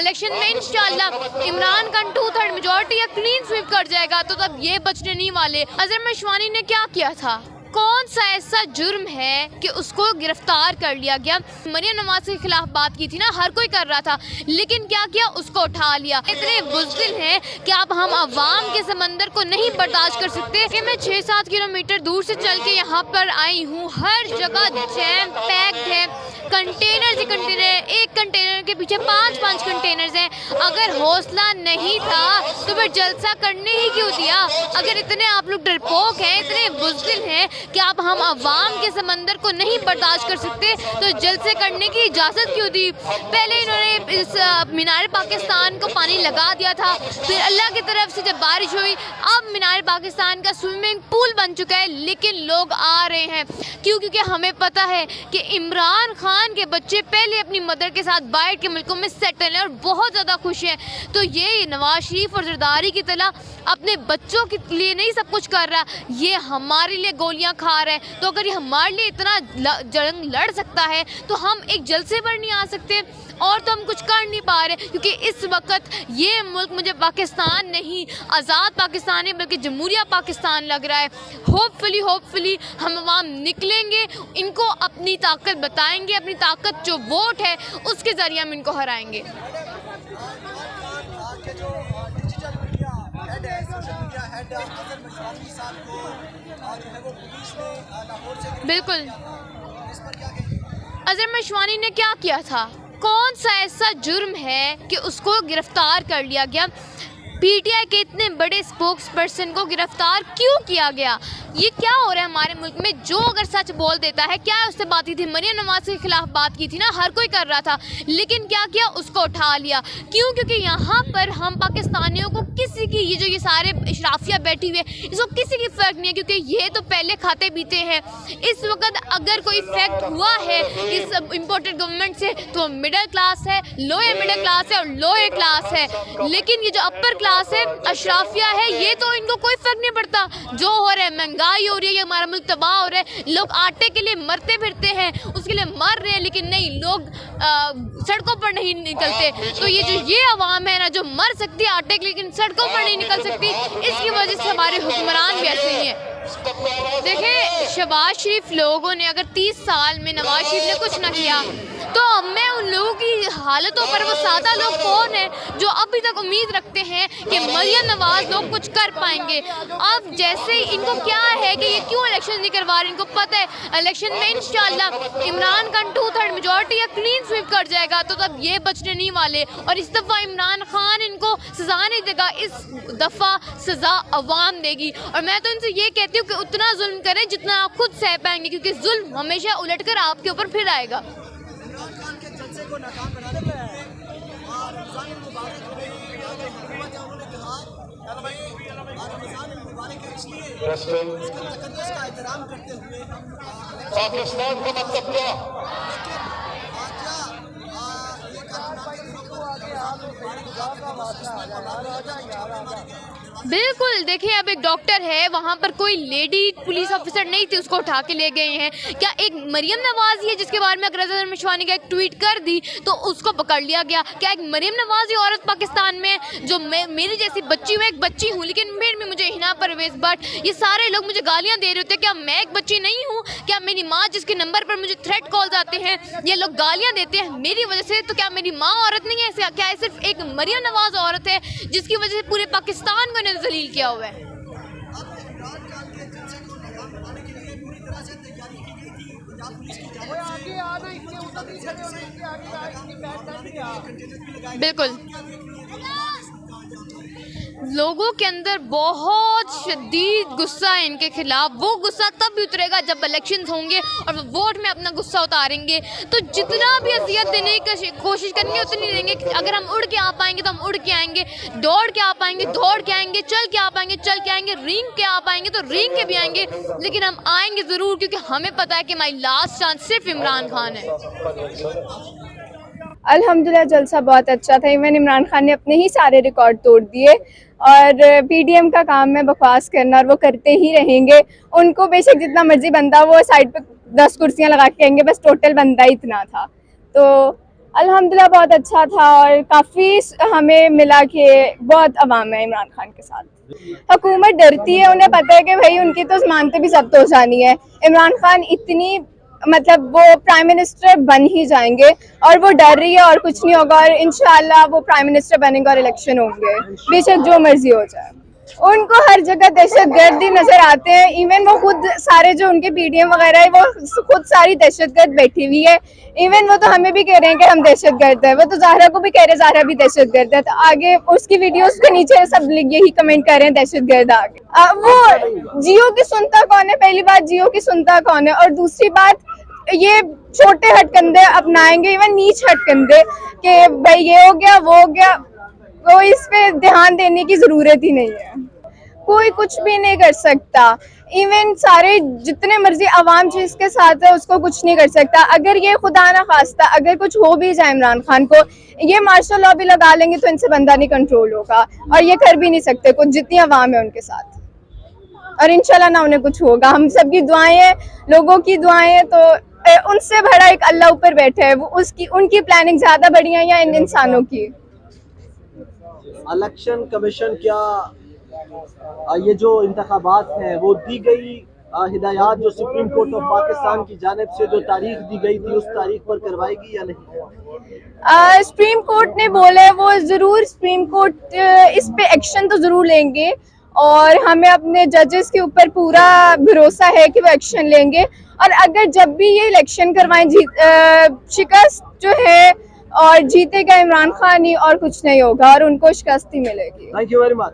Election में इंशाल्लाह Imran Khan 2/3 majority या क्लीन स्वीप कर जाएगा तो तब ये बचने नहीं वाले। अजहर मशवानी ने क्या किया था? कौन सा ऐसा जुर्म है कि उसको गिरफ्तार कर लिया गया? मरियम नवाज के खिलाफ बात की थी ना, हर कोई कर रहा था, लेकिन क्या किया? उसको उठा लिया। इतने बुज़दिल हैं कि अब हम अवाम के समंदर को नहीं बर्दाश्त कर सकते कि मैं 6-7 किलोमीटर दूर से चल के यहाँ पर आई हूँ। हर जगह जैम पैक्ड है, कंटेनर ही कंटेनर, एक कंटेनर के पीछे 5-5 कंटेनर्स हैं। अगर हौसला नहीं था तो फिर जलसा करने ही क्यों दिया? अगर इतने आप लोग डरपोक हैं, इतने बुज़दिल हैं कि अब हम अवाम के समंदर को नहीं बर्दाश्त कर सकते तो जलसे करने की इजाज़त क्यों दी? पहले इन्होंने इस मीनार पाकिस्तान को पानी लगा दिया था, फिर अल्लाह की तरफ से जब बारिश हुई अब मीनार पाकिस्तान का स्विमिंग पूल बन चुका है, लेकिन लोग आ रहे हैं। क्यों? क्योंकि हमें पता है कि इमरान खान के बच्चे पहले अपनी मदर के साथ बाहर के मुल्कों में सेटल हैं और बहुत ज़्यादा खुश हैं। तो ये नवाज शरीफ और जरदारी की तरह अपने बच्चों के लिए नहीं सब कुछ कर रहा, ये हमारे लिए गोलियां खा रहा है। तो अगर ये हमारे लिए इतना जंग लड़ सकता है तो हम एक जलसे पर नहीं आ सकते? और तो हम कुछ कर नहीं पा रहे, क्योंकि इस वक्त ये मुल्क मुझे पाकिस्तान नहीं, आज़ाद पाकिस्तान नहीं बल्कि जमहूरिया पाकिस्तान लग रहा है। होपफुली हम अवाम निकलेंगे, इनको अपनी ताकत बताएंगे, अपनी ताकत जो वोट है उसके ज़रिए हम इनको हराएंगे। बिल्कुल, अजहर मशवानी ने क्या किया था? कौन सा ऐसा जुर्म है कि उसको गिरफ्तार कर लिया गया? पीटीआई के इतने बड़े स्पोक्स पर्सन को गिरफ्तार क्यों किया गया? ये क्या हो रहा है हमारे मुल्क में? जो अगर सच बोल देता है, क्या उससे बात की थी? मरियम नवाज के खिलाफ बात की थी ना, हर कोई कर रहा था, लेकिन क्या किया? उसको उठा लिया। क्यों? क्योंकि यहाँ पर हम पाकिस्तानियों को किसी की, ये सारे इशराफिया बैठी हुई है, इसको किसी की फ़र्क नहीं है, क्योंकि ये तो पहले खाते पीते हैं। इस वक्त अगर कोई इफेक्ट हुआ है इस इम्पोर्टेड गवर्नमेंट से तो मिडिल क्लास है, लोअर मिडिल क्लास है और लोअर क्लास है, लेकिन ये जो अपर क्लास है, अशराफिया है, ये तो इनको कोई फ़र्क नहीं पड़ता। जो हो रहा है, महंगाई हो रही है, ये हमारा मुल्क तबाह हो रहा है, लोग आटे के लिए मरते फिरते हैं, उसके लिए मर रहे हैं, लेकिन नहीं, लोग सड़कों पर नहीं निकलते। तो ये अवाम है ना जो मर सकती है आटे के लिए, लेकिन सड़कों पर नहीं निकल सकती, इसकी वजह से हमारे हुक्मरान भी ऐसे ही हैं। देखिए, शहबाज शरीफ लोगों ने अगर 30 साल में नवाज शरीफ ने कुछ ना किया तो मैं उन लोगों की हालतों पर, वो सादा लोग कौन है जो अभी तक उम्मीद रखते हैं कि मरियम नवाज लोग कुछ कर पाएंगे? अब जैसे इनको क्या है कि ये क्यों इलेक्शन नहीं करवा रहे? इनको पता है इलेक्शन में इंशाल्लाह इमरान खान 2/3 मेजोरिटी या क्लीन स्वीप कर जाएगा तो तब ये बचने नहीं वाले, और इस दफ़ा इमरान खान इनको सज़ा नहीं देगा, इस दफ़ा सज़ा अवाम देगी। और मैं तो इनसे ये कहती हूँ कि उतना जुल्म करें जितना आप खुद सह पाएंगे, क्योंकि जुल्म हमेशा उलट कर आपके ऊपर फिर आएगा। को नाकाम बनाने के लिए और रमज़ान मुबारक में हुकूमत है, उन्होंने कहा रमज़ान मुबारक है, इसलिए इसके तक़द्दुस का एहतराम करते हुए पाकिस्तान का मतलब क्या? बिल्कुल, देखिए, अब एक डॉक्टर है, वहाँ पर कोई लेडी पुलिस ऑफिसर नहीं थी, उसको उठा के ले गए हैं। क्या एक मरियम नवाज़ है जिसके बारे में अगर अजहर मशवानी का एक ट्वीट कर दी तो उसको पकड़ लिया गया? क्या एक मरियम नवाज़ औरत पाकिस्तान में, जो मेरी जैसी बच्ची, मैं एक बच्ची हूँ लेकिन फिर भी मुझे हिना परवेज़ भट्ट, ये सारे लोग मुझे गालियाँ दे रहे होते हैं, क्या मैं एक बच्ची नहीं हूँ? क्या मेरी माँ जिसके नंबर पर मुझे थ्रेट कॉल्स आते हैं, ये लोग गालियाँ देते हैं मेरी वजह से, तो क्या मेरी माँ औरत नहीं है? क्या सिर्फ एक मरियम नवाज़ औरत है जिसकी वजह से पूरे पाकिस्तान को जलील किया हुआ है? बिल्कुल, लोगों के अंदर बहुत शदीद गुस्सा है इनके खिलाफ। वो गुस्सा तब भी उतरेगा जब इलेक्शंस होंगे और वो वोट में अपना गुस्सा उतारेंगे। तो जितना भी अज़ियत देने की कोशिश करेंगे उतनी देंगे। अगर हम उड़ के आ पाएंगे तो हम उड़ के आएंगे, दौड़ के आ पाएंगे दौड़ के आएंगे, चल के आ पाएंगे चल के आएंगे, रेंग के आ पाएंगे तो रेंग के भी आएंगे, लेकिन हम आएंगे ज़रूर, क्योंकि हमें पता है कि हमारी लास्ट चांस सिर्फ इमरान खान है। अल्हम्दुलिल्लाह जलसा बहुत अच्छा था। इवन इमरान खान ने अपने ही सारे रिकॉर्ड तोड़ दिए और पीडीएम का काम है बकवास करना और वो करते ही रहेंगे। उनको बेशक जितना मर्जी बंदा, वो साइड पे 10 कुर्सियां लगा के कहेंगे बस टोटल बंदा इतना था। तो अल्हम्दुलिल्लाह बहुत अच्छा था और काफ़ी हमें मिला कि बहुत अवाम है इमरान खान के साथ। हुकूमत डरती है, उन्हें पता है कि भाई उनकी तो मानते भी सब तो जानी है। इमरान खान इतनी मतलब वो प्राइम मिनिस्टर बन ही जाएंगे और वो डर रही है और कुछ नहीं होगा और इंशाल्लाह वो प्राइम मिनिस्टर बनेंगे और इलेक्शन होंगे, बेशक जो मर्जी हो जाए। उनको हर जगह दहशतगर्दी नजर आते हैं। इवन वो खुद सारे जो उनके पीडीएम वगैरह है वो खुद सारी दहशतगर्द बैठी हुई है। इवन वो तो हमें भी कह रहे हैं कि हम दहशतगर्द है, वो तो ज़ाहरा को भी कह रहे हैं ज़ाहरा भी दहशतगर्द है। तो आगे उसकी वीडियोस के नीचे सब यही कमेंट कर रहे हैं दहशतगर्द आगे। वो जियो की सुनता कौन है? पहली बात जियो की सुनता कौन है और दूसरी बात ये छोटे हटकंडे अपनाएंगे, इवन नीच हटकंडे कि भाई ये हो गया वो हो गया, वो इस पे ध्यान देने की जरूरत ही नहीं है। कोई कुछ भी नहीं कर सकता। इवन सारे जितने मर्जी आवाम जिसके साथ है उसको कुछ नहीं कर सकता। अगर ये खुदा ना खास्ता अगर कुछ हो भी जाए इमरान खान को, ये मार्शल लॉ भी लगा लेंगे तो इनसे बंदा नहीं कंट्रोल होगा और ये कर भी नहीं सकते कुछ, जितनी आवाम है उनके साथ। और इंशाल्लाह ना उन्हें कुछ होगा। हम सबकी दुआएं हैं, लोगों की दुआएं हैं, तो उनसे बड़ा एक अल्लाह ऊपर बैठा है, वो उसकी उनकी प्लानिंग ज्यादा बड़ी है या इन इंसानों की। इलेक्शन कमीशन क्या ये जो इंतखाबात हैं वो दी गई हिदायत जो सुप्रीम कोर्ट ऑफ पाकिस्तान की जानिब से जो तारीख दी गई थी उस तारीख पर करवाएगी या नहीं? सुप्रीम कोर्ट ने बोला है वो जरूर, सुप्रीम कोर्ट इस पे एक्शन तो जरूर लेंगे और हमें अपने जजेस के ऊपर पूरा भरोसा है कि वो एक्शन लेंगे। और अगर जब भी ये इलेक्शन करवाएं शिकस्त जो है और जीतेगा इमरान खान ही और कुछ नहीं होगा और उनको शिकस्त ही मिलेगी। Thank you very much.